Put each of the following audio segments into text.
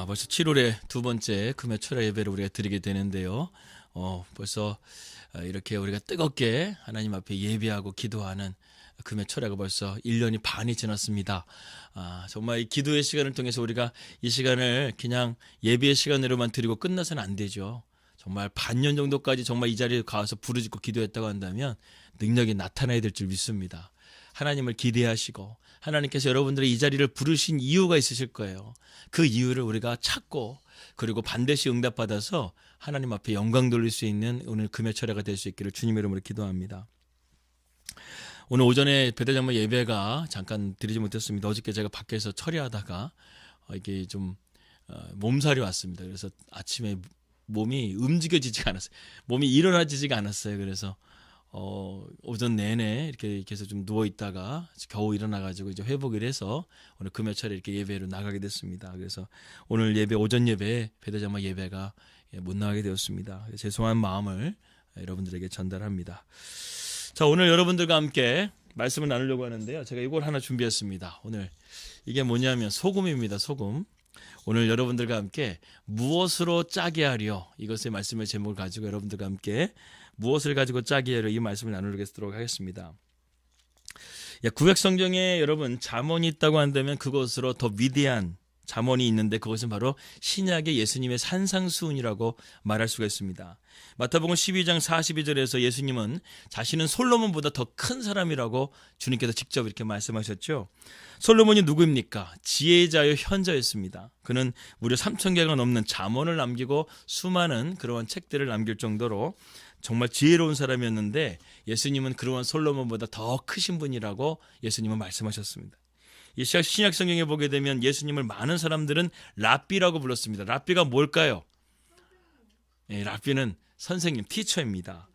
벌써 7월의 두 번째 금요 철야 예배를 우리가 드리게 되는데요. 벌써 이렇게 우리가 뜨겁게 하나님 앞에 예배하고 기도하는 금요 철야가 벌써 1년이 반이 지났습니다. 정말 이 기도의 시간을 통해서 우리가 이 시간을 그냥 예배의 시간으로만 드리고 끝나서는 안 되죠. 정말 반년 정도까지 정말 이 자리에 가서 부르짖고 기도했다고 한다면 능력이 나타나야 될 줄 믿습니다. 하나님을 기대하시고 하나님께서 여러분들의 이 자리를 부르신 이유가 있으실 거예요. 그 이유를 우리가 찾고 그리고 반드시 응답받아서 하나님 앞에 영광 돌릴 수 있는 오늘 금요 철야가 될 수 있기를 주님의 이름으로 기도합니다. 오늘 오전에 배대장로 예배가 잠깐 드리지 못했습니다. 어저께 제가 밖에서 처리하다가 이게 좀 몸살이 왔습니다. 그래서 아침에 몸이 움직여지지가 않았어요. 몸이 일어나지지가 않았어요. 그래서 오전 내내 이렇게 계속 좀 누워 있다가 겨우 일어나가지고 이제 회복을 해서 오늘 금요 철에 이렇게 예배로 나가게 됐습니다. 그래서 오늘 예배 오전 예배 배대장마 예배가 못 나가게 되었습니다. 죄송한 마음을 여러분들에게 전달합니다. 자, 오늘 여러분들과 함께 말씀을 나누려고 하는데요. 제가 이걸 하나 준비했습니다. 오늘 이게 뭐냐면 소금입니다. 소금. 오늘 여러분들과 함께 무엇으로 짜게 하려 이것의 말씀의 제목을 가지고 여러분들과 함께 무엇을 가지고 짜게 하려 이 말씀을 나누도록 하겠습니다. 구약 성경에 여러분 잠언이 있다고 한다면 그것으로 더 위대한 잠언이 있는데 그것은 바로 신약의 예수님의 산상수훈이라고 말할 수가 있습니다. 마태복음 12장 42절에서 예수님은 자신은 솔로몬보다 더 큰 사람이라고 주님께서 직접 이렇게 말씀하셨죠. 솔로몬이 누구입니까? 지혜자요 현자였습니다. 그는 무려 3,000개가 넘는 잠언을 남기고 수많은 그러한 책들을 남길 정도로 정말 지혜로운 사람이었는데 예수님은 그러한 솔로몬보다 더 크신 분이라고 예수님은 말씀하셨습니다. 이 신약 성경에 보게 되면 예수님을 많은 사람들은 랍비라고 불렀습니다. 랍비가 뭘까요? 랍비는 선생님, 티처입니다.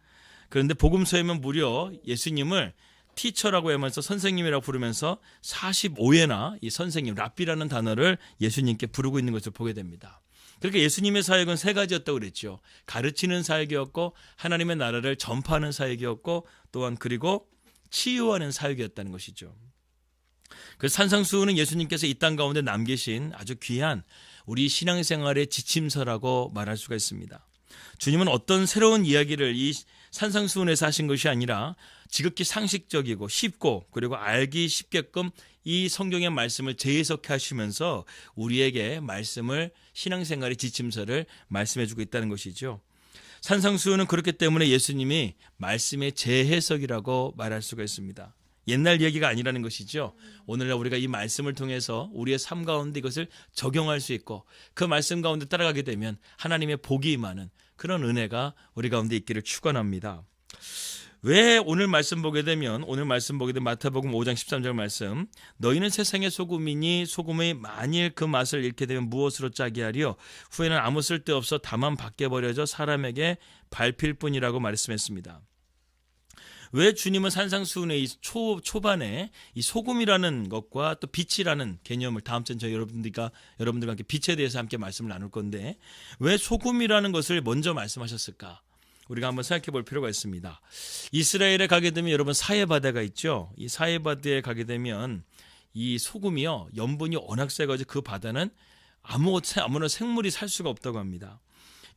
그런데 복음서에는 무려 예수님을 티처라고 하면서 선생님이라고 부르면서 45회나 이 선생님, 랍비라는 단어를 예수님께 부르고 있는 것을 보게 됩니다. 그러니까 예수님의 사역은 세 가지였다고 그랬죠. 가르치는 사역이었고 하나님의 나라를 전파하는 사역이었고 또한 그리고 치유하는 사역이었다는 것이죠. 그 산상수훈은 예수님께서 이 땅 가운데 남기신 아주 귀한 우리 신앙생활의 지침서라고 말할 수가 있습니다. 주님은 어떤 새로운 이야기를 이 산상수훈에서 하신 것이 아니라 지극히 상식적이고 쉽고 그리고 알기 쉽게끔 이 성경의 말씀을 재해석해 하시면서 우리에게 말씀을 신앙생활의 지침서를 말씀해주고 있다는 것이죠. 산상수훈은 그렇기 때문에 예수님이 말씀의 재해석이라고 말할 수가 있습니다. 옛날 얘기가 아니라는 것이죠. 오늘날 우리가 이 말씀을 통해서 우리의 삶 가운데 이것을 적용할 수 있고 그 말씀 가운데 따라가게 되면 하나님의 복이 임하는 그런 은혜가 우리 가운데 있기를 축원합니다. 왜 오늘 말씀 보게 되면 마태복음 5장 13절 말씀 너희는 세상의 소금이니 소금이 만일 그 맛을 잃게 되면 무엇으로 짜게 하리요 후에는 아무 쓸데없어 다만 밖에 버려져 사람에게 밟힐 뿐이라고 말씀했습니다. 왜 주님은 산상수훈의 이 초반에 이 소금이라는 것과 또 빛이라는 개념을 다음 주에 저희 여러분들과 함께 빛에 대해서 함께 말씀을 나눌 건데 왜 소금이라는 것을 먼저 말씀하셨을까? 우리가 한번 생각해 볼 필요가 있습니다. 이스라엘에 가게 되면 여러분 사해바다가 있죠. 이 사해바다에 가게 되면 이 소금이요 염분이 워낙 세가지고 그 바다는 아무나 생물이 살 수가 없다고 합니다.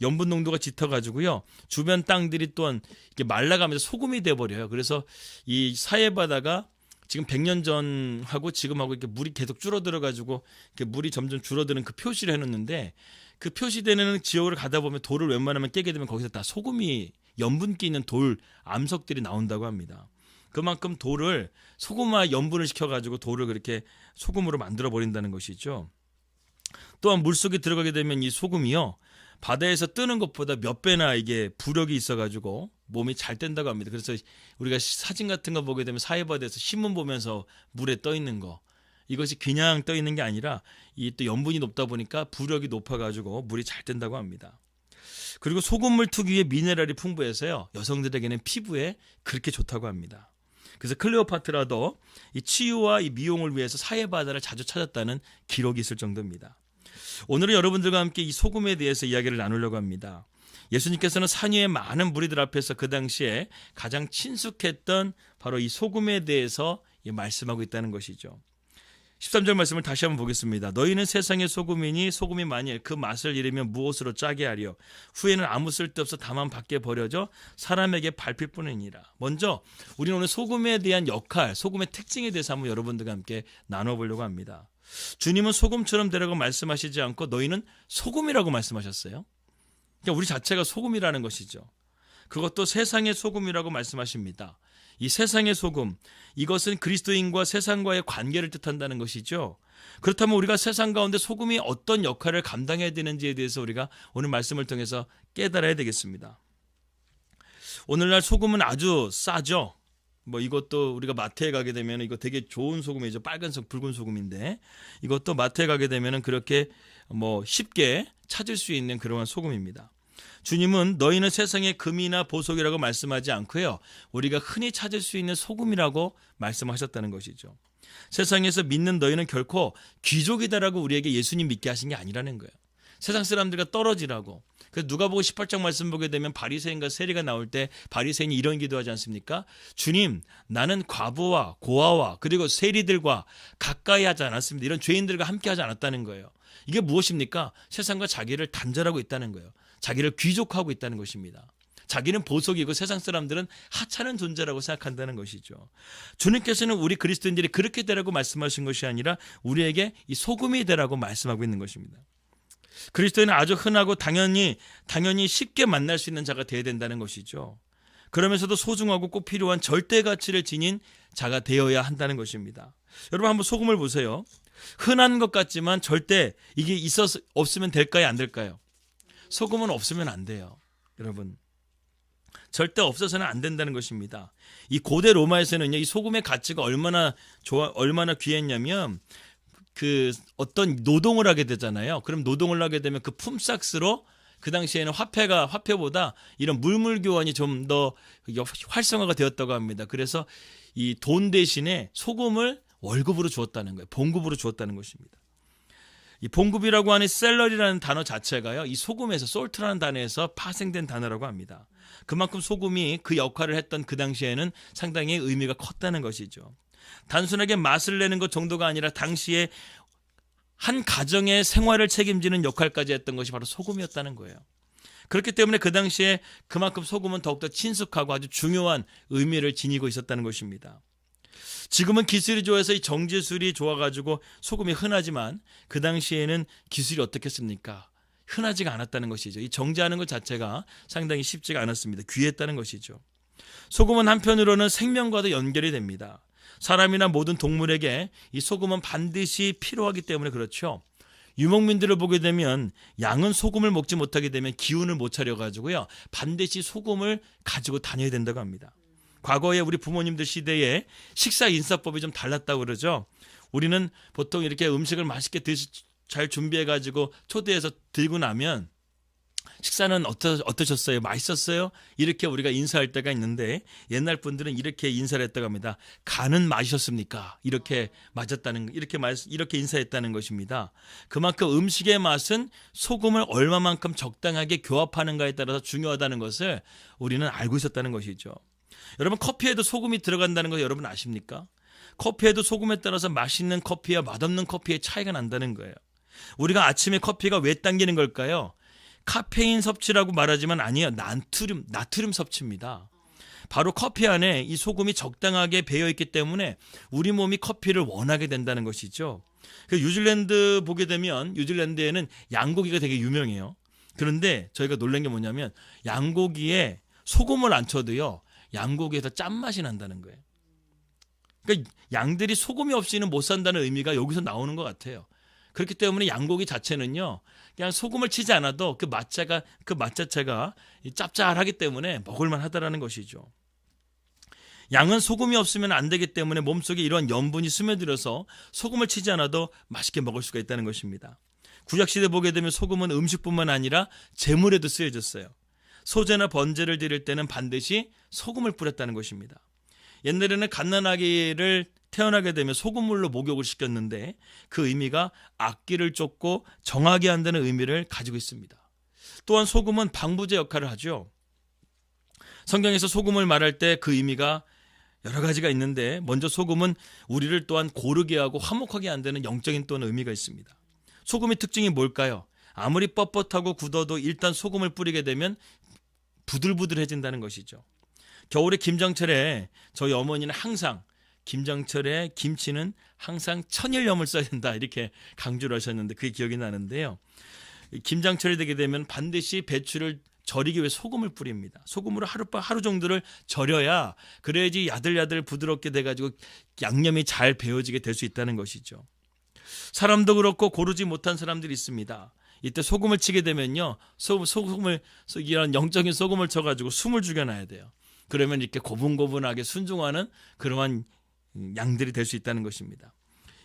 염분 농도가 짙어가지고요 주변 땅들이 또한 이렇게 말라가면서 소금이 돼버려요. 그래서 이 사해바다가 지금 100년 전하고 지금하고 이렇게 물이 계속 줄어들어가지고 이렇게 물이 점점 줄어드는 그 표시를 해놓는데 그 표시되는 지역을 가다 보면 돌을 웬만하면 깨게 되면 거기서 다 소금이 염분기 있는 돌 암석들이 나온다고 합니다. 그만큼 돌을 소금화 염분을 시켜가지고 돌을 그렇게 소금으로 만들어 버린다는 것이죠. 또한 물속에 들어가게 되면 이 소금이요 바다에서 뜨는 것보다 몇 배나 이게 부력이 있어가지고 몸이 잘 뗀다고 합니다. 그래서 우리가 사진 같은 거 보게 되면 사해바다에서 신문 보면서 물에 떠 있는 거 이것이 그냥 떠 있는 게 아니라 이 또 염분이 높다 보니까 부력이 높아가지고 물이 잘 뗀다고 합니다. 그리고 소금물 특유의 미네랄이 풍부해서요 여성들에게는 피부에 그렇게 좋다고 합니다. 그래서 클레오파트라도 이 치유와 이 미용을 위해서 사해바다를 자주 찾았다는 기록이 있을 정도입니다. 오늘은 여러분들과 함께 이 소금에 대해서 이야기를 나누려고 합니다. 예수님께서는 산 위의 많은 무리들 앞에서 그 당시에 가장 친숙했던 바로 이 소금에 대해서 말씀하고 있다는 것이죠. 13절 말씀을 다시 한번 보겠습니다. 너희는 세상의 소금이니 소금이 만일 그 맛을 잃으면 무엇으로 짜게 하려. 후에는 아무 쓸데없어 다만 밖에 버려져 사람에게 밟힐 뿐이니라. 먼저 우리는 오늘 소금에 대한 역할, 소금의 특징에 대해서 한번 여러분들과 함께 나눠보려고 합니다. 주님은 소금처럼 되라고 말씀하시지 않고 너희는 소금이라고 말씀하셨어요. 그러니까 우리 자체가 소금이라는 것이죠. 그것도 세상의 소금이라고 말씀하십니다. 이 세상의 소금, 이것은 그리스도인과 세상과의 관계를 뜻한다는 것이죠. 그렇다면 우리가 세상 가운데 소금이 어떤 역할을 감당해야 되는지에 대해서 우리가 오늘 말씀을 통해서 깨달아야 되겠습니다. 오늘날 소금은 아주 싸죠. 이것도 우리가 마트에 가게 되면 이거 되게 좋은 소금이죠. 빨간색 붉은 소금인데 이것도 마트에 가게 되면 그렇게 쉽게 찾을 수 있는 그러한 소금입니다. 주님은 너희는 세상의 금이나 보석이라고 말씀하지 않고요. 우리가 흔히 찾을 수 있는 소금이라고 말씀하셨다는 것이죠. 세상에서 믿는 너희는 결코 귀족이다라고 우리에게 예수님 믿게 하신 게 아니라는 거예요. 세상 사람들과 떨어지라고. 그래서 누가복음 18장 말씀 보게 되면 바리새인과 세리가 나올 때 바리새인이 이런 기도하지 않습니까? 주님, 나는 과부와 고아와 그리고 세리들과 가까이 하지 않았습니다. 이런 죄인들과 함께 하지 않았다는 거예요. 이게 무엇입니까? 세상과 자기를 단절하고 있다는 거예요. 자기를 귀족하고 있다는 것입니다. 자기는 보석이고 세상 사람들은 하찮은 존재라고 생각한다는 것이죠. 주님께서는 우리 그리스도인들이 그렇게 되라고 말씀하신 것이 아니라 우리에게 이 소금이 되라고 말씀하고 있는 것입니다. 그리스도인은 아주 흔하고 당연히 쉽게 만날 수 있는 자가 되어야 된다는 것이죠. 그러면서도 소중하고 꼭 필요한 절대 가치를 지닌 자가 되어야 한다는 것입니다. 여러분 한번 소금을 보세요. 흔한 것 같지만 절대 이게 없으면 될까요? 안 될까요? 소금은 없으면 안 돼요. 여러분. 절대 없어서는 안 된다는 것입니다. 이 고대 로마에서는요, 이 소금의 가치가 얼마나 귀했냐면, 어떤 노동을 하게 되잖아요. 그럼 노동을 하게 되면 그 품삯으로 그 당시에는 화폐보다 이런 물물 교환이 좀 더 활성화가 되었다고 합니다. 그래서 이 돈 대신에 소금을 월급으로 주었다는 거예요. 봉급으로 주었다는 것입니다. 이 봉급이라고 하는 셀러리라는 단어 자체가요, 이 소금에서 솔트라는 단어에서 파생된 단어라고 합니다. 그만큼 소금이 그 역할을 했던 그 당시에는 상당히 의미가 컸다는 것이죠. 단순하게 맛을 내는 것 정도가 아니라 당시에 한 가정의 생활을 책임지는 역할까지 했던 것이 바로 소금이었다는 거예요. 그렇기 때문에 그 당시에 그만큼 소금은 더욱더 친숙하고 아주 중요한 의미를 지니고 있었다는 것입니다. 지금은 기술이 좋아서 이 정제술이 좋아가지고 소금이 흔하지만 그 당시에는 기술이 어떻겠습니까? 흔하지가 않았다는 것이죠. 이 정제하는 것 자체가 상당히 쉽지가 않았습니다. 귀했다는 것이죠. 소금은 한편으로는 생명과도 연결이 됩니다. 사람이나 모든 동물에게 이 소금은 반드시 필요하기 때문에 그렇죠. 유목민들을 보게 되면 양은 소금을 먹지 못하게 되면 기운을 못 차려가지고요, 반드시 소금을 가지고 다녀야 된다고 합니다. 과거에 우리 부모님들 시대에 식사 인사법이 좀 달랐다고 그러죠. 우리는 보통 이렇게 음식을 맛있게 잘 준비해가지고 초대해서 들고 나면 식사는 어떠셨어요? 맛있었어요? 이렇게 우리가 인사할 때가 있는데 옛날 분들은 이렇게 인사를 했다고 합니다. 간은 맛이셨습니까? 이렇게 인사했다는 것입니다. 그만큼 음식의 맛은 소금을 얼마만큼 적당하게 교합하는가에 따라서 중요하다는 것을 우리는 알고 있었다는 것이죠. 여러분, 커피에도 소금이 들어간다는 거 여러분 아십니까? 커피에도 소금에 따라서 맛있는 커피와 맛없는 커피의 차이가 난다는 거예요. 우리가 아침에 커피가 왜 당기는 걸까요? 카페인 섭취라고 말하지만 아니에요. 나트륨 섭취입니다. 바로 커피 안에 이 소금이 적당하게 배어 있기 때문에 우리 몸이 커피를 원하게 된다는 것이죠. 뉴질랜드 보게 되면 뉴질랜드에는 양고기가 되게 유명해요. 그런데 저희가 놀란 게 뭐냐면 양고기에 소금을 안 쳐도요, 양고기에서 짠맛이 난다는 거예요. 그러니까 양들이 소금이 없이는 못 산다는 의미가 여기서 나오는 것 같아요. 그렇기 때문에 양고기 자체는요, 그냥 소금을 치지 않아도 그 맛 자체가 짭짤하기 때문에 먹을만 하다라는 것이죠. 양은 소금이 없으면 안 되기 때문에 몸속에 이런 염분이 스며들어서 소금을 치지 않아도 맛있게 먹을 수가 있다는 것입니다. 구약시대 보게 되면 소금은 음식뿐만 아니라 제물에도 쓰여졌어요. 소제나 번제를 드릴 때는 반드시 소금을 뿌렸다는 것입니다. 옛날에는 갓난아기를 태어나게 되면 소금물로 목욕을 시켰는데 그 의미가 악기를 쫓고 정하게 한다는 의미를 가지고 있습니다. 또한 소금은 방부제 역할을 하죠. 성경에서 소금을 말할 때 그 의미가 여러 가지가 있는데 먼저 소금은 우리를 또한 고르게 하고 화목하게 만드는 영적인 또한 의미가 있습니다. 소금의 특징이 뭘까요? 아무리 뻣뻣하고 굳어도 일단 소금을 뿌리게 되면 부들부들해진다는 것이죠. 겨울에 김장철에 저희 어머니는 항상 김장철에 김치는 항상 천일염을 써야 된다 이렇게 강조를 하셨는데 그게 기억이 나는데요. 김장철이 되게 되면 반드시 배추를 절이기 위해 소금을 뿌립니다. 소금으로 하루 정도를 절여야 그래야지 야들야들 부드럽게 돼가지고 양념이 잘 배어지게 될 수 있다는 것이죠. 사람도 그렇고 고르지 못한 사람들이 있습니다. 이때 소금을 치게 되면요, 소금을 이런 영적인 소금을 쳐가지고 숨을 죽여놔야 돼요. 그러면 이렇게 고분고분하게 순종하는 그러한 양들이 될 수 있다는 것입니다.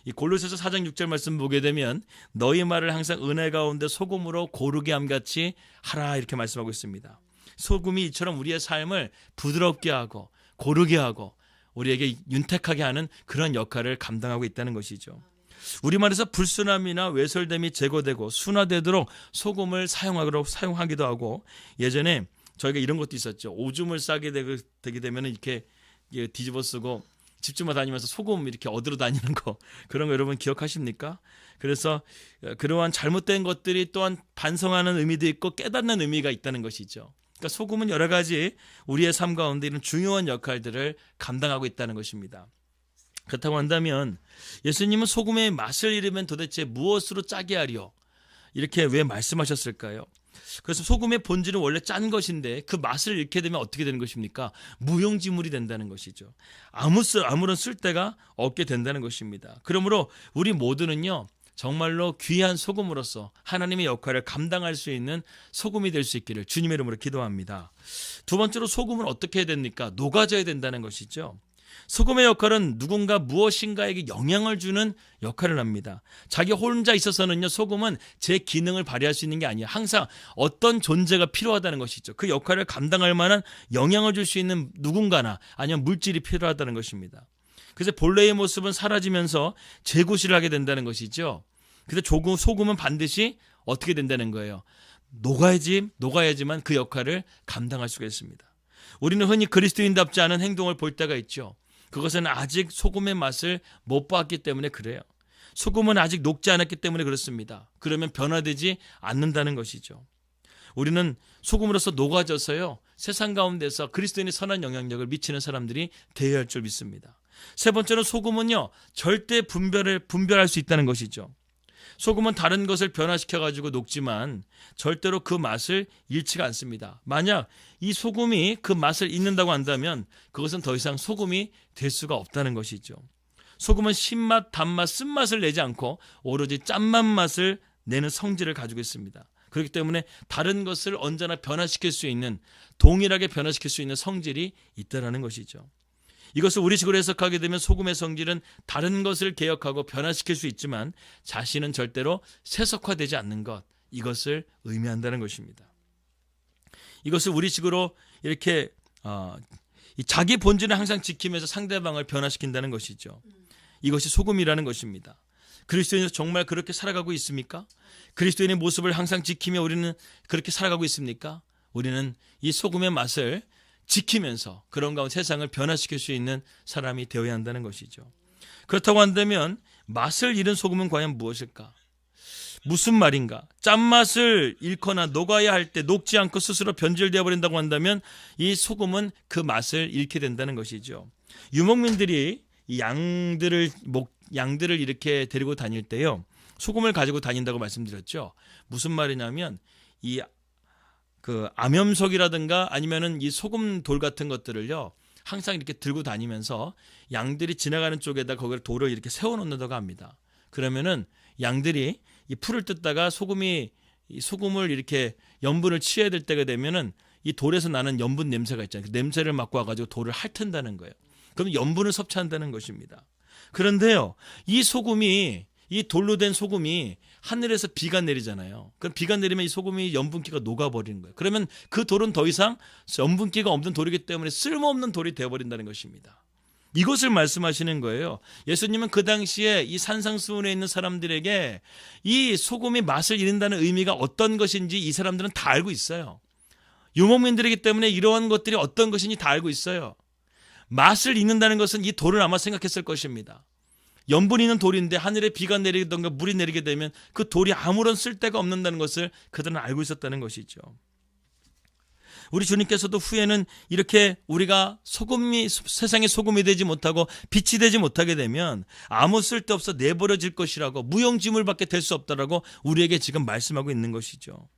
이 골로새서 4장 6절 말씀 보게 되면 너희 말을 항상 은혜 가운데 소금으로 고르게 함같이 하라 이렇게 말씀하고 있습니다. 소금이 이처럼 우리의 삶을 부드럽게 하고 고르게 하고 우리에게 윤택하게 하는 그런 역할을 감당하고 있다는 것이죠. 우리말에서 불순함이나 외설됨이 제거되고 순화되도록 소금을 사용하기도 하고, 예전에 저희가 이런 것도 있었죠. 오줌을 싸게 되게 되면 이렇게 뒤집어 쓰고 집집마 다니면서 소금 이렇게 얻으러 다니는 거, 그런 거 여러분 기억하십니까? 그래서 그러한 잘못된 것들이 또한 반성하는 의미도 있고 깨닫는 의미가 있다는 것이죠. 그러니까 소금은 여러 가지 우리의 삶 가운데 이런 중요한 역할들을 감당하고 있다는 것입니다. 그렇다고 한다면 예수님은 소금의 맛을 잃으면 도대체 무엇으로 짜게 하려 이렇게 왜 말씀하셨을까요? 그래서 소금의 본질은 원래 짠 것인데 그 맛을 잃게 되면 어떻게 되는 것입니까? 무용지물이 된다는 것이죠. 아무런 쓸데가 없게 된다는 것입니다. 그러므로 우리 모두는요, 정말로 귀한 소금으로서 하나님의 역할을 감당할 수 있는 소금이 될 수 있기를 주님의 이름으로 기도합니다. 두 번째로 소금은 어떻게 해야 됩니까? 녹아져야 된다는 것이죠. 소금의 역할은 누군가 무엇인가에게 영향을 주는 역할을 합니다. 자기 혼자 있어서는요, 소금은 제 기능을 발휘할 수 있는 게 아니에요. 항상 어떤 존재가 필요하다는 것이죠. 그 역할을 감당할 만한 영향을 줄 수 있는 누군가나 아니면 물질이 필요하다는 것입니다. 그래서 본래의 모습은 사라지면서 재구실을 하게 된다는 것이죠. 그래서 소금은 반드시 어떻게 된다는 거예요? 녹아야지만 그 역할을 감당할 수가 있습니다. 우리는 흔히 그리스도인답지 않은 행동을 볼 때가 있죠. 그것은 아직 소금의 맛을 못 봤기 때문에 그래요. 소금은 아직 녹지 않았기 때문에 그렇습니다. 그러면 변화되지 않는다는 것이죠. 우리는 소금으로서 녹아져서요, 세상 가운데서 그리스도인의 선한 영향력을 미치는 사람들이 되어야 할 줄 믿습니다. 세 번째는 소금은요, 절대 분별할 수 있다는 것이죠. 소금은 다른 것을 변화시켜가지고 녹지만 절대로 그 맛을 잃지가 않습니다. 만약 이 소금이 그 맛을 잃는다고 한다면 그것은 더 이상 소금이 될 수가 없다는 것이죠. 소금은 신맛, 단맛, 쓴맛을 내지 않고 오로지 짠맛 맛을 내는 성질을 가지고 있습니다. 그렇기 때문에 다른 것을 언제나 변화시킬 수 있는, 동일하게 변화시킬 수 있는 성질이 있다는 것이죠. 이것을 우리식으로 해석하게 되면 소금의 성질은 다른 것을 개혁하고 변화시킬 수 있지만 자신은 절대로 세속화되지 않는 것, 이것을 의미한다는 것입니다. 이것을 우리식으로 이렇게 자기 본질을 항상 지키면서 상대방을 변화시킨다는 것이죠. 이것이 소금이라는 것입니다. 그리스도인에서 정말 그렇게 살아가고 있습니까? 그리스도인의 모습을 항상 지키며 우리는 그렇게 살아가고 있습니까? 우리는 이 소금의 맛을 지키면서 그런 가운데 세상을 변화시킬 수 있는 사람이 되어야 한다는 것이죠. 그렇다고 한다면 맛을 잃은 소금은 과연 무엇일까? 무슨 말인가? 짠맛을 잃거나 녹아야 할 때 녹지 않고 스스로 변질되어 버린다고 한다면 이 소금은 그 맛을 잃게 된다는 것이죠. 유목민들이 이 양들을 이렇게 데리고 다닐 때요, 소금을 가지고 다닌다고 말씀드렸죠. 무슨 말이냐면 이 암염석이라든가 아니면은 이 소금 돌 같은 것들을요, 항상 이렇게 들고 다니면서 양들이 지나가는 쪽에다 거기를 돌을 이렇게 세워 놓는다고 합니다. 그러면은 양들이 이 풀을 뜯다가 이 소금을 이렇게 염분을 취해야 될 때가 되면은 이 돌에서 나는 염분 냄새가 있잖아요. 그 냄새를 맡고 와가지고 돌을 핥는다는 거예요. 그럼 염분을 섭취한다는 것입니다. 그런데요, 이 돌로 된 소금이 하늘에서 비가 내리잖아요. 그럼 비가 내리면 이 소금이 염분기가 녹아버리는 거예요. 그러면 그 돌은 더 이상 염분기가 없는 돌이기 때문에 쓸모없는 돌이 되어버린다는 것입니다. 이것을 말씀하시는 거예요. 예수님은 그 당시에 이 산상수훈에 있는 사람들에게 이 소금이 맛을 잃는다는 의미가 어떤 것인지 이 사람들은 다 알고 있어요. 유목민들이기 때문에 이러한 것들이 어떤 것인지 다 알고 있어요. 맛을 잊는다는 것은 이 돌을 아마 생각했을 것입니다. 염분 있는 돌인데 하늘에 비가 내리던가 물이 내리게 되면 그 돌이 아무런 쓸데가 없는다는 것을 그들은 알고 있었다는 것이죠. 우리 주님께서도 후에는 이렇게 우리가 세상의 소금이 되지 못하고 빛이 되지 못하게 되면 아무 쓸데없어 내버려질 것이라고, 무용지물밖에 될 수 없다라고 우리에게 지금 말씀하고 있는 것이죠.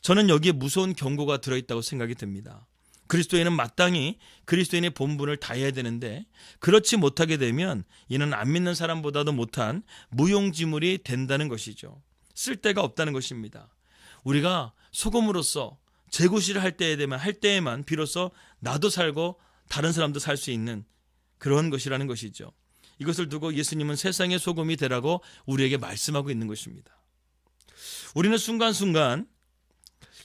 저는 여기에 무서운 경고가 들어있다고 생각이 듭니다. 그리스도인은 마땅히 그리스도인의 본분을 다해야 되는데 그렇지 못하게 되면 이는 안 믿는 사람보다도 못한 무용지물이 된다는 것이죠. 쓸데가 없다는 것입니다. 우리가 소금으로서 재구시를 할 때에만 비로소 나도 살고 다른 사람도 살 수 있는 그런 것이라는 것이죠. 이것을 두고 예수님은 세상의 소금이 되라고 우리에게 말씀하고 있는 것입니다. 우리는 순간순간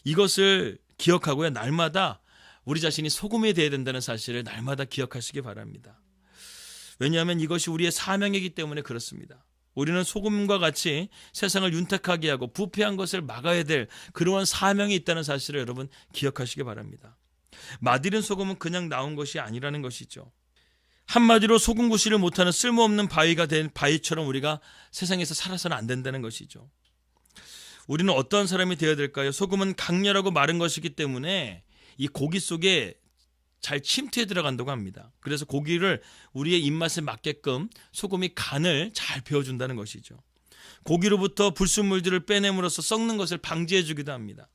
이것을 기억하고요, 날마다 우리 자신이 소금이 되어야 된다는 사실을 날마다 기억하시기 바랍니다. 왜냐하면 이것이 우리의 사명이기 때문에 그렇습니다. 우리는 소금과 같이 세상을 윤택하게 하고 부패한 것을 막아야 될 그러한 사명이 있다는 사실을 여러분 기억하시기 바랍니다. 맛있는 소금은 그냥 나온 것이 아니라는 것이죠. 한마디로 소금 구실을 못하는 쓸모없는 바위가 된 바위처럼 우리가 세상에서 살아서는 안 된다는 것이죠. 우리는 어떤 사람이 되어야 될까요? 소금은 강렬하고 마른 것이기 때문에 이 고기 속에 잘 침투해 들어간다고 합니다. 그래서 고기를 우리의 입맛에 맞게끔 소금이 간을 잘 배워준다는 것이죠. 고기로부터 불순물들을 빼냄으로써 썩는 것을 방지해 주기도 합니다.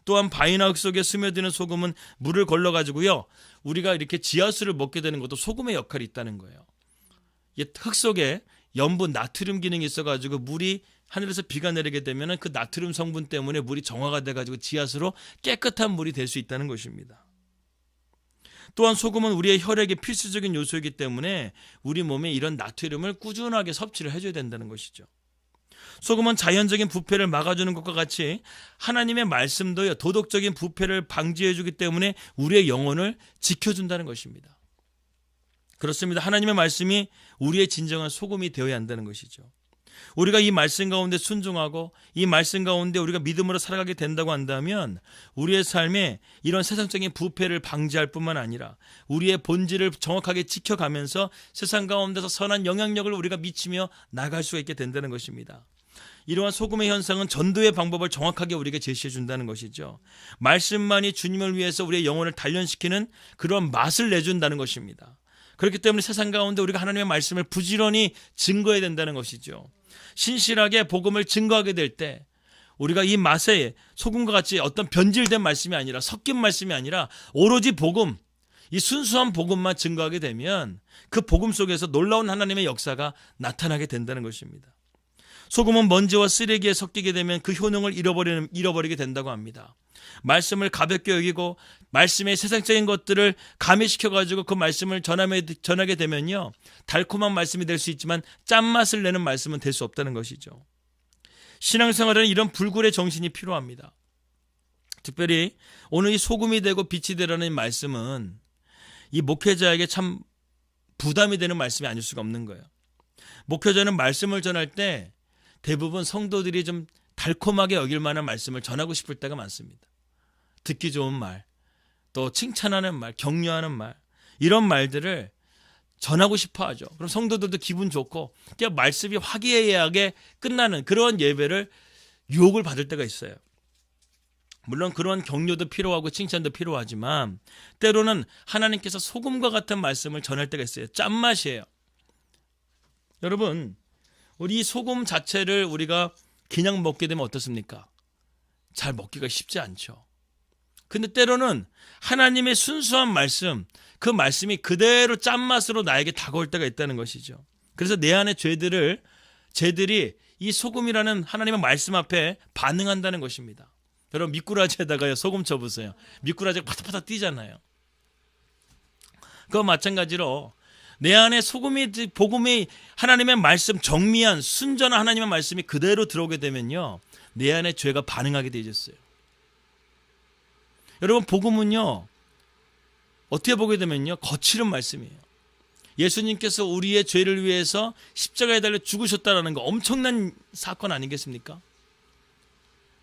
또한 바위나 흙 속에 스며드는 소금은 물을 걸러가지고요, 우리가 이렇게 지하수를 먹게 되는 것도 소금의 역할이 있다는 거예요. 흙 속에 염분, 나트륨 기능이 있어가지고 물이 하늘에서 비가 내리게 되면 그 나트륨 성분 때문에 물이 정화가 돼가지고 지하수로 깨끗한 물이 될 수 있다는 것입니다. 또한 소금은 우리의 혈액의 필수적인 요소이기 때문에 우리 몸에 이런 나트륨을 꾸준하게 섭취를 해줘야 된다는 것이죠. 소금은 자연적인 부패를 막아주는 것과 같이 하나님의 말씀도요, 도덕적인 부패를 방지해주기 때문에 우리의 영혼을 지켜준다는 것입니다. 그렇습니다. 하나님의 말씀이 우리의 진정한 소금이 되어야 한다는 것이죠. 우리가 이 말씀 가운데 순종하고 이 말씀 가운데 우리가 믿음으로 살아가게 된다고 한다면 우리의 삶에 이런 세상적인 부패를 방지할 뿐만 아니라 우리의 본질을 정확하게 지켜가면서 세상 가운데서 선한 영향력을 우리가 미치며 나갈 수가 있게 된다는 것입니다. 이러한 소금의 현상은 전도의 방법을 정확하게 우리에게 제시해 준다는 것이죠. 말씀만이 주님을 위해서 우리의 영혼을 단련시키는 그런 맛을 내준다는 것입니다. 그렇기 때문에 세상 가운데 우리가 하나님의 말씀을 부지런히 증거해야 된다는 것이죠. 신실하게 복음을 증거하게 될 때 우리가 이 맛에 소금과 같이 어떤 변질된 말씀이 아니라 섞인 말씀이 아니라 오로지 복음, 이 순수한 복음만 증거하게 되면 그 복음 속에서 놀라운 하나님의 역사가 나타나게 된다는 것입니다. 소금은 먼지와 쓰레기에 섞이게 되면 그 효능을 잃어버리게 된다고 합니다. 말씀을 가볍게 여기고 말씀의 세상적인 것들을 가미시켜가지고 그 말씀을 전하게 되면요, 달콤한 말씀이 될 수 있지만 짠맛을 내는 말씀은 될 수 없다는 것이죠. 신앙생활에는 이런 불굴의 정신이 필요합니다. 특별히 오늘 이 소금이 되고 빛이 되라는 말씀은 이 목회자에게 참 부담이 되는 말씀이 아닐 수가 없는 거예요. 목회자는 말씀을 전할 때 대부분 성도들이 좀 달콤하게 여길 만한 말씀을 전하고 싶을 때가 많습니다. 듣기 좋은 말, 또 칭찬하는 말, 격려하는 말, 이런 말들을 전하고 싶어 하죠. 그럼 성도들도 기분 좋고 그냥 말씀이 화기애애하게 끝나는 그런 예배를 유혹을 받을 때가 있어요. 물론 그런 격려도 필요하고 칭찬도 필요하지만 때로는 하나님께서 소금과 같은 말씀을 전할 때가 있어요. 짠맛이에요. 여러분, 우리 소금 자체를 우리가 그냥 먹게 되면 어떻습니까? 잘 먹기가 쉽지 않죠. 근데 때로는 하나님의 순수한 말씀, 그 말씀이 그대로 짠맛으로 나에게 다가올 때가 있다는 것이죠. 그래서 내 안의 죄들이 이 소금이라는 하나님의 말씀 앞에 반응한다는 것입니다. 여러분, 미꾸라지에다가 소금 쳐보세요. 미꾸라지가 파닥파닥 뛰잖아요. 그와 마찬가지로 내 안에 복음의 하나님의 말씀, 정미한 순전한 하나님의 말씀이 그대로 들어오게 되면요, 내 안에 죄가 반응하게 되어 있어요. 여러분, 복음은요, 어떻게 보게 되면요, 거칠은 말씀이에요. 예수님께서 우리의 죄를 위해서 십자가에 달려 죽으셨다는 거 엄청난 사건 아니겠습니까?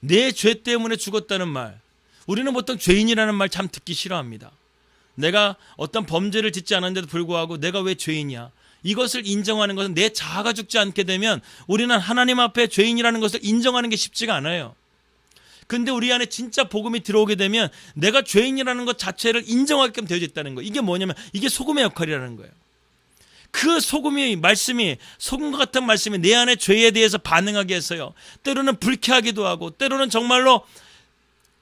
내 죄 때문에 죽었다는 말, 우리는 보통 죄인이라는 말 참 듣기 싫어합니다. 내가 어떤 범죄를 짓지 않았는데도 불구하고 내가 왜 죄인이야? 이것을 인정하는 것은 내 자아가 죽지 않게 되면 우리는 하나님 앞에 죄인이라는 것을 인정하는 게 쉽지가 않아요. 근데 우리 안에 진짜 복음이 들어오게 되면 내가 죄인이라는 것 자체를 인정하게끔 되어져 있다는 거예요. 이게 뭐냐면 이게 소금의 역할이라는 거예요. 그 소금이 말씀이 소금과 같은 말씀이 내 안에 죄에 대해서 반응하게 해서요. 때로는 불쾌하기도 하고 때로는 정말로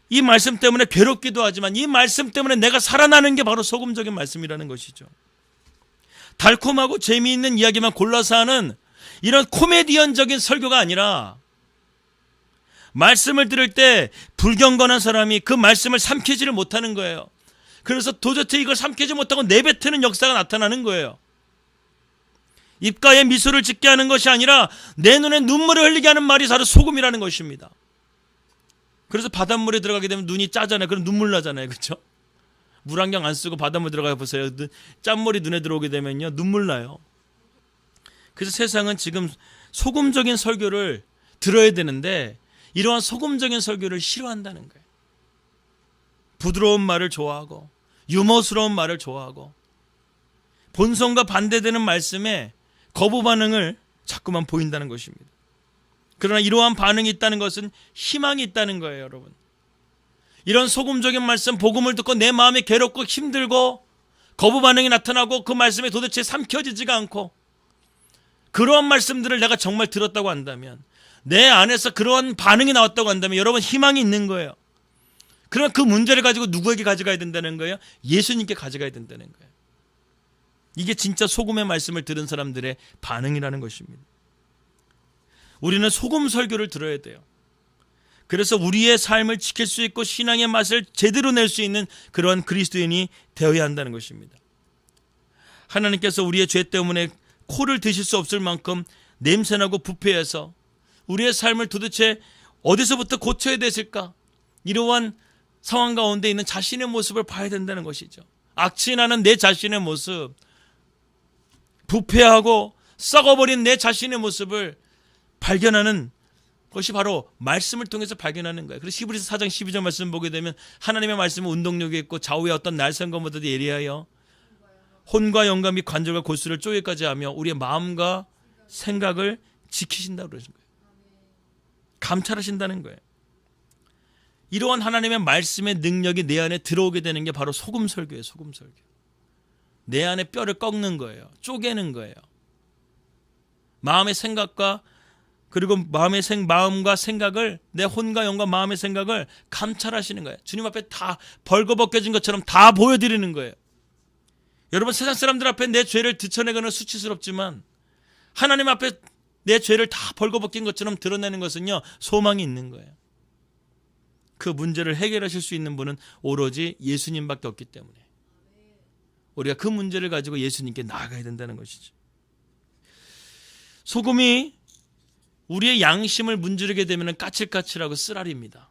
이 말씀 때문에 괴롭기도 하지만 이 말씀 때문에 내가 살아나는 게 바로 소금적인 말씀이라는 것이죠. 달콤하고 재미있는 이야기만 골라서 하는 이런 코미디언적인 설교가 아니라 말씀을 들을 때 불경건한 사람이 그 말씀을 삼키지를 못하는 거예요. 그래서 도저히 이걸 삼키지 못하고 내뱉는 역사가 나타나는 거예요. 입가에 미소를 짓게 하는 것이 아니라 내 눈에 눈물을 흘리게 하는 말이 바로 소금이라는 것입니다. 그래서 바닷물에 들어가게 되면 눈이 짜잖아요. 그럼 눈물 나잖아요. 그렇죠? 물안경 안 쓰고 바닷물 들어가 보세요. 짠물이 눈에 들어오게 되면요. 눈물 나요. 그래서 세상은 지금 소금적인 설교를 들어야 되는데 이러한 소금적인 설교를 싫어한다는 거예요. 부드러운 말을 좋아하고 유머스러운 말을 좋아하고 본성과 반대되는 말씀에 거부 반응을 자꾸만 보인다는 것입니다. 그러나 이러한 반응이 있다는 것은 희망이 있다는 거예요, 여러분. 이런 소금적인 말씀, 복음을 듣고 내 마음이 괴롭고 힘들고 거부 반응이 나타나고 그 말씀에 도대체 삼켜지지가 않고 그러한 말씀들을 내가 정말 들었다고 한다면 내 안에서 그러한 반응이 나왔다고 한다면 여러분 희망이 있는 거예요. 그러면 그 문제를 가지고 누구에게 가져가야 된다는 거예요? 예수님께 가져가야 된다는 거예요. 이게 진짜 소금의 말씀을 들은 사람들의 반응이라는 것입니다. 우리는 소금 설교를 들어야 돼요. 그래서 우리의 삶을 지킬 수 있고 신앙의 맛을 제대로 낼 수 있는 그런 그리스도인이 되어야 한다는 것입니다. 하나님께서 우리의 죄 때문에 코를 드실 수 없을 만큼 냄새나고 부패해서 우리의 삶을 도대체 어디서부터 고쳐야 됐을까? 이러한 상황 가운데 있는 자신의 모습을 봐야 된다는 것이죠. 악취나는 내 자신의 모습, 부패하고 썩어버린 내 자신의 모습을 발견하는 것이 바로 말씀을 통해서 발견하는 거예요. 그래서 히브리서 4장 12절 말씀 보게 되면 하나님의 말씀은 운동력이 있고 좌우의 어떤 날쌘것보다도 예리하여 혼과 영감 및 관절과 골수를 쪼개까지 하며 우리의 마음과 생각을 지키신다고 그러신 거예요. 감찰하신다는 거예요. 이러한 하나님의 말씀의 능력이 내 안에 들어오게 되는 게 바로 소금 설교예요. 소금 설교. 내 안에 뼈를 꺾는 거예요. 쪼개는 거예요. 마음의 생각과 그리고 마음과 생각을 내 혼과 영과 마음의 생각을 감찰하시는 거예요. 주님 앞에 다 벌거벗겨진 것처럼 다 보여드리는 거예요. 여러분 세상 사람들 앞에 내 죄를 드러내거나 수치스럽지만 하나님 앞에 내 죄를 다 벌거벗긴 것처럼 드러내는 것은요 소망이 있는 거예요. 그 문제를 해결하실 수 있는 분은 오로지 예수님밖에 없기 때문에 우리가 그 문제를 가지고 예수님께 나아가야 된다는 것이죠. 소금이 우리의 양심을 문지르게 되면 까칠까칠하고 쓰라립니다.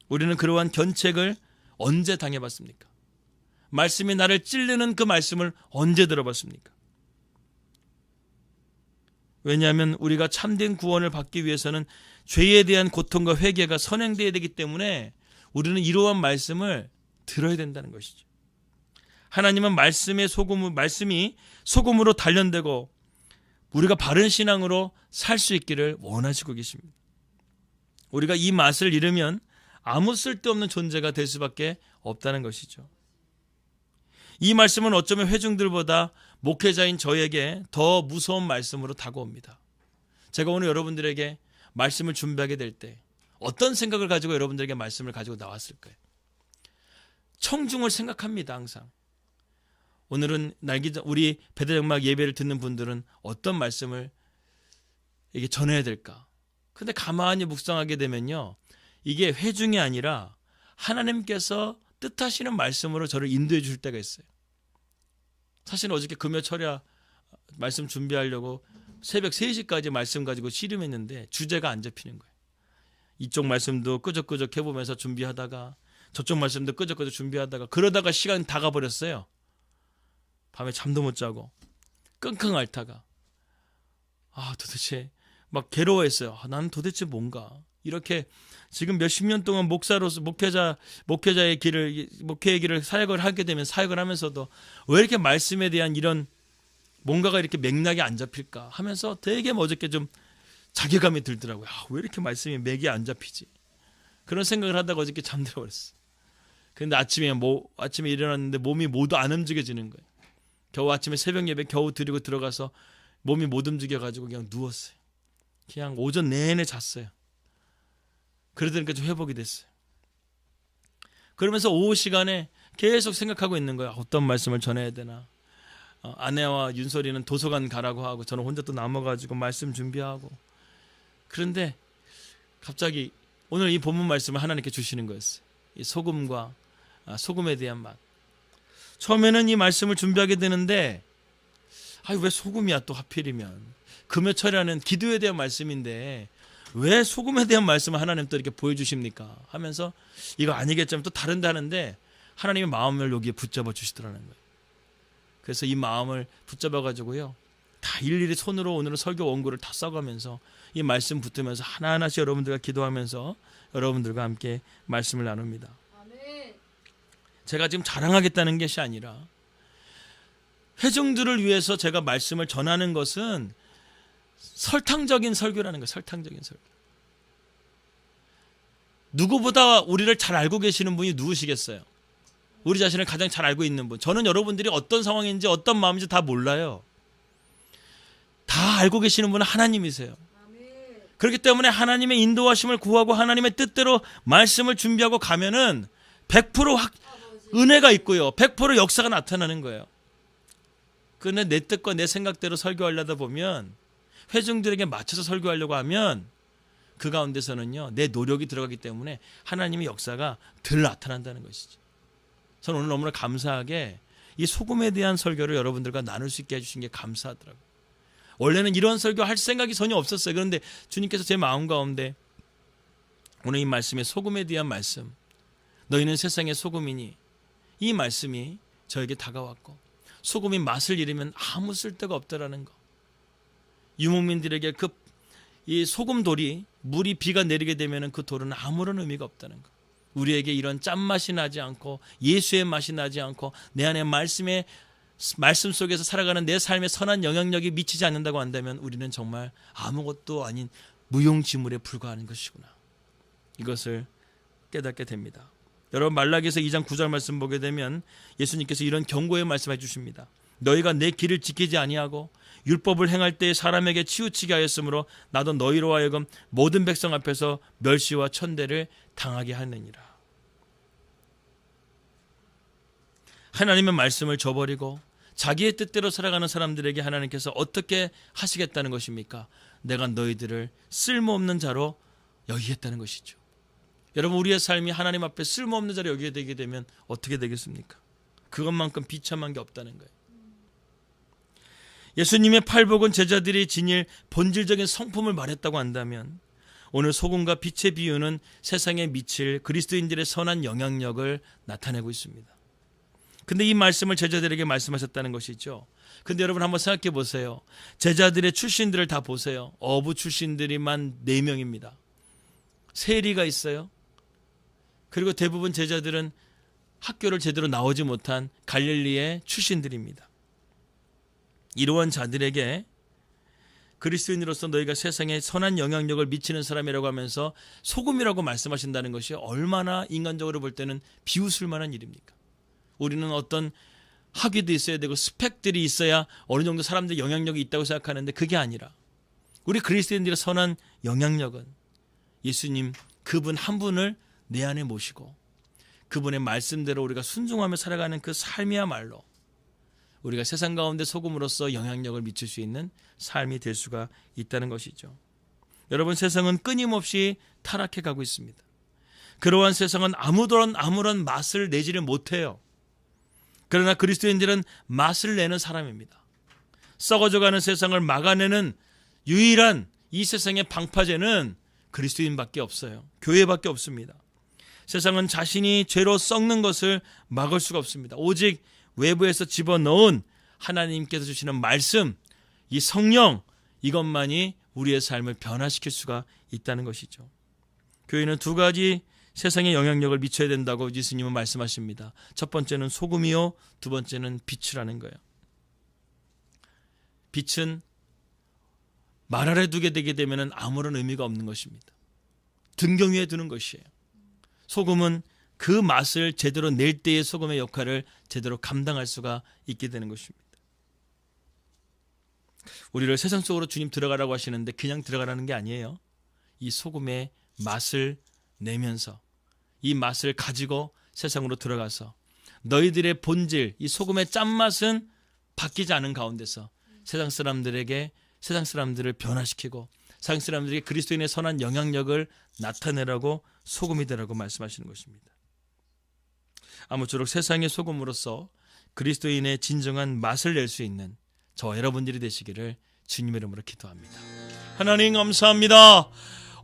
우리는 그러한 견책을 언제 당해봤습니까? 말씀이 나를 찌르는 그 말씀을 언제 들어봤습니까? 왜냐하면 우리가 참된 구원을 받기 위해서는 죄에 대한 고통과 회개가 선행되어야 되기 때문에 우리는 이러한 말씀을 들어야 된다는 것이죠. 하나님은 말씀이 소금으로 단련되고 우리가 바른 신앙으로 살 수 있기를 원하시고 계십니다. 우리가 이 맛을 잃으면 아무 쓸데없는 존재가 될 수밖에 없다는 것이죠. 이 말씀은 어쩌면 회중들보다 목회자인 저에게 더 무서운 말씀으로 다가옵니다. 제가 오늘 여러분들에게 말씀을 준비하게 될 때 어떤 생각을 가지고 여러분들에게 말씀을 가지고 나왔을까요? 청중을 생각합니다. 항상. 오늘은 우리 배대장막 예배를 듣는 분들은 어떤 말씀을 이게 전해야 될까? 근데 가만히 묵상하게 되면요. 이게 회중이 아니라 하나님께서 뜻하시는 말씀으로 저를 인도해 줄 때가 있어요. 사실 어저께 금요 철야 말씀 준비하려고 새벽 3시까지 말씀 가지고 씨름했는데 주제가 안 잡히는 거예요. 이쪽 말씀도 끄적끄적 해보면서 준비하다가 저쪽 말씀도 끄적끄적 준비하다가 그러다가 시간 다 가버렸어요. 밤에 잠도 못 자고 끙끙 앓다가 도대체 막 괴로워했어요. 나는 도대체 뭔가 이렇게 지금 몇십 년 동안 목사로서 목회의 길을 사역을 하게 되면 사역을 하면서도 왜 이렇게 말씀에 대한 이런 뭔가가 이렇게 맥락이 안 잡힐까 하면서 되게 어저께 좀 자괴감이 들더라고요. 왜 이렇게 말씀이 맥이 안 잡히지? 그런 생각을 하다가 어저께 잠들어 버렸어. 근데 아침에 일어났는데 몸이 모두 안 움직여지는 거예요. 겨우 아침에 새벽 예배 겨우 드리고 들어가서 몸이 못 움직여가지고 그냥 누웠어요. 그냥 오전 내내 잤어요. 그러다니까 좀 회복이 됐어요. 그러면서 오후 시간에 계속 생각하고 있는 거예요. 어떤 말씀을 전해야 되나. 아내와 윤설이는 도서관 가라고 하고 저는 혼자 또 남아가지고 말씀 준비하고. 그런데 갑자기 오늘 이 본문 말씀을 하나님께 주시는 거였어요. 이 소금과 소금에 대한 맛. 처음에는 이 말씀을 준비하게 되는데 왜 소금이야 또 하필이면. 금요철이라는 기도에 대한 말씀인데 왜 소금에 대한 말씀을 하나님 또 이렇게 보여주십니까 하면서 이거 아니겠지만 또 다른데 하는데 하나님의 마음을 여기에 붙잡아 주시더라는 거예요. 그래서 이 마음을 붙잡아 가지고요 다 일일이 손으로 오늘은 설교 원고를 다 써가면서 이 말씀 붙으면서 하나하나씩 여러분들과 기도하면서 여러분들과 함께 말씀을 나눕니다. 아멘. 제가 지금 자랑하겠다는 것이 아니라 회중들을 위해서 제가 말씀을 전하는 것은 설탕적인 설교라는 거예요. 설탕적인 설교. 누구보다 우리를 잘 알고 계시는 분이 누구시겠어요? 우리 자신을 가장 잘 알고 있는 분. 저는 여러분들이 어떤 상황인지 어떤 마음인지 다 몰라요. 다 알고 계시는 분은 하나님이세요. 그렇기 때문에 하나님의 인도하심을 구하고 하나님의 뜻대로 말씀을 준비하고 가면은 100% 은혜가 있고요. 100% 역사가 나타나는 거예요. 그런데 내 뜻과 내 생각대로 설교하려다 보면 회중들에게 맞춰서 설교하려고 하면 그 가운데서는요 내 노력이 들어가기 때문에 하나님의 역사가 덜 나타난다는 것이죠. 저는 오늘 너무나 감사하게 이 소금에 대한 설교를 여러분들과 나눌 수 있게 해주신 게 감사하더라고요. 원래는 이런 설교 할 생각이 전혀 없었어요. 그런데 주님께서 제 마음 가운데 오늘 이 말씀에 소금에 대한 말씀, 너희는 세상의 소금이니, 이 말씀이 저에게 다가왔고 소금이 맛을 잃으면 아무 쓸데가 없다라는 거. 유목민들에게 이 소금돌이 물이 비가 내리게 되면 그 돌은 아무런 의미가 없다는 거. 우리에게 이런 짠맛이 나지 않고 예수의 맛이 나지 않고 내 안에 말씀 속에서 살아가는 내 삶에 선한 영향력이 미치지 않는다고 한다면 우리는 정말 아무것도 아닌 무용지물에 불과한 것이구나. 이것을 깨닫게 됩니다. 여러분 말라기서 2장 9절 말씀 보게 되면 예수님께서 이런 경고의 말씀해 주십니다. 너희가 내 길을 지키지 아니하고 율법을 행할 때 사람에게 치우치게 하였으므로 나도 너희로 하여금 모든 백성 앞에서 멸시와 천대를 당하게 하느니라. 하나님의 말씀을 저버리고 자기의 뜻대로 살아가는 사람들에게 하나님께서 어떻게 하시겠다는 것입니까? 내가 너희들을 쓸모없는 자로 여기겠다는 것이죠. 여러분 우리의 삶이 하나님 앞에 쓸모없는 자로 여기게 되게 되면 어떻게 되겠습니까? 그것만큼 비참한 게 없다는 거예요. 예수님의 팔복은 제자들이 지닐 본질적인 성품을 말했다고 한다면 오늘 소금과 빛의 비유는 세상에 미칠 그리스도인들의 선한 영향력을 나타내고 있습니다. 근데 이 말씀을 제자들에게 말씀하셨다는 것이죠. 근데 여러분 한번 생각해 보세요. 제자들의 출신들을 다 보세요. 어부 출신들이만 4명입니다. 세리가 있어요. 그리고 대부분 제자들은 학교를 제대로 나오지 못한 갈릴리의 출신들입니다. 이러한 자들에게 그리스도인으로서 너희가 세상에 선한 영향력을 미치는 사람이라고 하면서 소금이라고 말씀하신다는 것이 얼마나 인간적으로 볼 때는 비웃을 만한 일입니까? 우리는 어떤 학위도 있어야 되고 스펙들이 있어야 어느 정도 사람들의 영향력이 있다고 생각하는데 그게 아니라 우리 그리스도인들의 선한 영향력은 예수님 그분 한 분을 내 안에 모시고 그분의 말씀대로 우리가 순종하며 살아가는 그 삶이야말로 우리가 세상 가운데 소금으로서 영향력을 미칠 수 있는 삶이 될 수가 있다는 것이죠. 여러분 세상은 끊임없이 타락해 가고 있습니다. 그러한 세상은 아무런 맛을 내지를 못해요. 그러나 그리스도인들은 맛을 내는 사람입니다. 썩어져가는 세상을 막아내는 유일한 이 세상의 방파제는 그리스도인밖에 없어요. 교회밖에 없습니다. 세상은 자신이 죄로 썩는 것을 막을 수가 없습니다. 오직 외부에서 집어넣은 하나님께서 주시는 말씀, 이 성령, 이것만이 우리의 삶을 변화시킬 수가 있다는 것이죠. 교회는 두 가지 세상에 영향력을 미쳐야 된다고 예수님은 말씀하십니다. 첫 번째는 소금이요, 두 번째는 빛이라는 거예요. 빛은 말 아래 두게 되게 되면 아무런 의미가 없는 것입니다. 등경 위에 두는 것이에요. 소금은 그 맛을 제대로 낼 때의 소금의 역할을 제대로 감당할 수가 있게 되는 것입니다. 우리를 세상 속으로 주님 들어가라고 하시는데 그냥 들어가라는 게 아니에요. 이 소금의 맛을 내면서 이 맛을 가지고 세상으로 들어가서 너희들의 본질, 이 소금의 짠맛은 바뀌지 않은 가운데서 세상 사람들을 변화시키고 세상 사람들에게 그리스도인의 선한 영향력을 나타내라고 소금이 되라고 말씀하시는 것입니다. 아무쪼록 세상의 소금으로서 그리스도인의 진정한 맛을 낼 수 있는 저와 여러분들이 되시기를 주님의 이름으로 기도합니다. 하나님 감사합니다.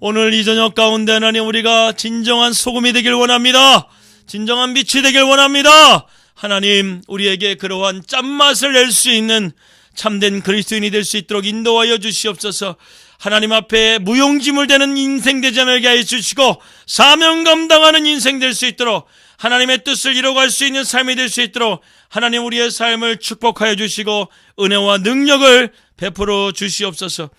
오늘 이 저녁 가운데 하나님 우리가 진정한 소금이 되길 원합니다. 진정한 빛이 되길 원합니다. 하나님 우리에게 그러한 짠맛을 낼 수 있는 참된 그리스도인이 될 수 있도록 인도하여 주시옵소서. 하나님 앞에 무용지물 되는 인생 되지 않게 해 주시고 사명 감당하는 인생 될 수 있도록 하나님의 뜻을 이뤄갈 수 있는 삶이 될 수 있도록 하나님 우리의 삶을 축복하여 주시고 은혜와 능력을 베풀어 주시옵소서.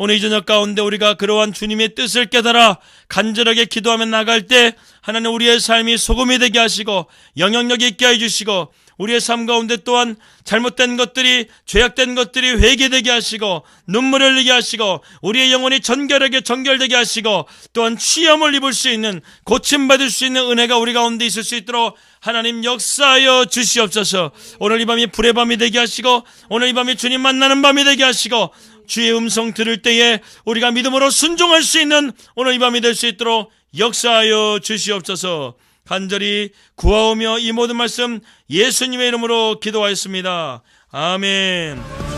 오늘 이 저녁 가운데 우리가 그러한 주님의 뜻을 깨달아 간절하게 기도하며 나갈 때 하나님 우리의 삶이 소금이 되게 하시고 영향력 있게 해주시고 우리의 삶 가운데 또한 잘못된 것들이 죄악된 것들이 회개되게 하시고 눈물을 흘리게 하시고 우리의 영혼이 정결되게 하시고 또한 취함을 입을 수 있는 고침받을 수 있는 은혜가 우리 가운데 있을 수 있도록 하나님 역사하여 주시옵소서. 오늘 이 밤이 불의 밤이 되게 하시고 오늘 이 밤이 주님 만나는 밤이 되게 하시고 주의 음성 들을 때에 우리가 믿음으로 순종할 수 있는 오늘 이 밤이 될 수 있도록 역사하여 주시옵소서. 간절히 구하오며 이 모든 말씀 예수님의 이름으로 기도하였습니다. 아멘.